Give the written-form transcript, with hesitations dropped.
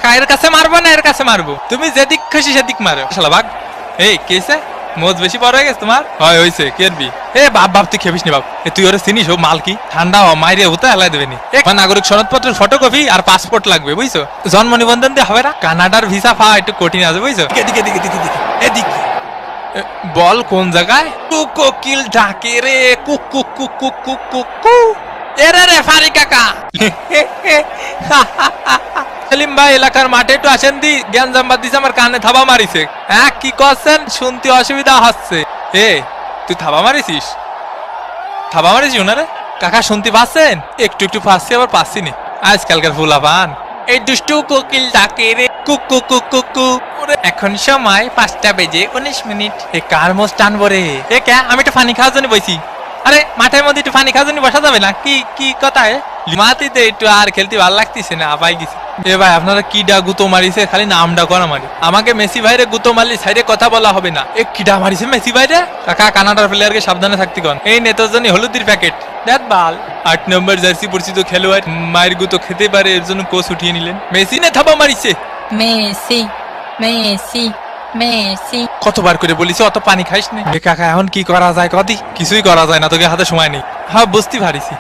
কাকা এর কাছে মারবো না এর কাছে মারবো? তুমি যেদিক খুশি সেদিক মারো শালা ভাগ। এই কেছে মোজ বেশি বড় হয়ে গেছে তোমার? হয় হইছে কেরবি। এ বাপ বাপ তুই খেপিস নি বাপ। তুই ওরে চিনিস? ও মাল কি ঠান্ডা মাইরে হতে হেলাই দেবে নি। নাগরিক সনদপত্রের ফটোকপি আর পাসপোর্ট লাগবে বুঝছো? জন্ম নিবন্ধন দিয়ে হবে না? কানাডার ভিসা পাওয়া একটু কঠিন আছে বুঝছো? দিকে দিকে দিকে দিকে এদিক বল কোন জায়গায়? কোকিল ডাকে রে cook cook cook cook cook cook কু। এরে রে ফারি কাকা। সেলিম ভাই এলাকার মাঠে একটু আসেন দি, জ্ঞান জাম্বাদ দিছে আমার কানে থাবা মারিছে। হ্যাঁ কি করছেন? শুনতে অসুবিধা হচ্ছে। এ তুই থাবা মারিছিস? থাবা মারিছিস ওনারে? কাকা শুনতে পাচ্ছেন? একটু একটু পাচ্ছি আবার পাচ্ছি নি। আজকালকার ফুলা পান এই দুষ্টু কোকিল ডাকে রে কুক কুক কুক কুক কু। এখন সময় 5:19। এ কার মোজ টানবো রে? এ কে আমি একটু পানি খাওয়ার জন্য বইছি। আরে মাঠের মধ্যে একটু পানি খাওয়ার জন্য বসা যাবে না? কি কি কথা? মাটিতে একটু আর খেলতে ভালো লাগতেছে না আপাই গেছি। এ ভাই আপনারা কি ডা গুতো মারিছে? খালি নামডা করা মারি। আমাকে মেসি ভাইরে গুতো মারলি সাইডে কথা বলা হবে না। এ কিডা মারিছে মেসি ভাইরে? কাকা কানাডার প্লেয়ারকে সাবধানে থাকতে কন। এই নেতার জন্য হলুদের প্যাকেট দেখ বাল। 8 নম্বর জার্সি পরিচিত খেলোয়াড় মায়ের গুতো খেতে পারে এর জন্য কোচ উঠিয়ে নিলেন। মেসি নে থাবা মারিছে। Messi Messi Messi. কতবার করে বলিস অত পানি খাইস না। কাকা এখন কি করা যায়? কদি কিছুই করা যায় না, তোকে হাতে সময় নেই। হ্যাঁ বুঝতে পারিছি।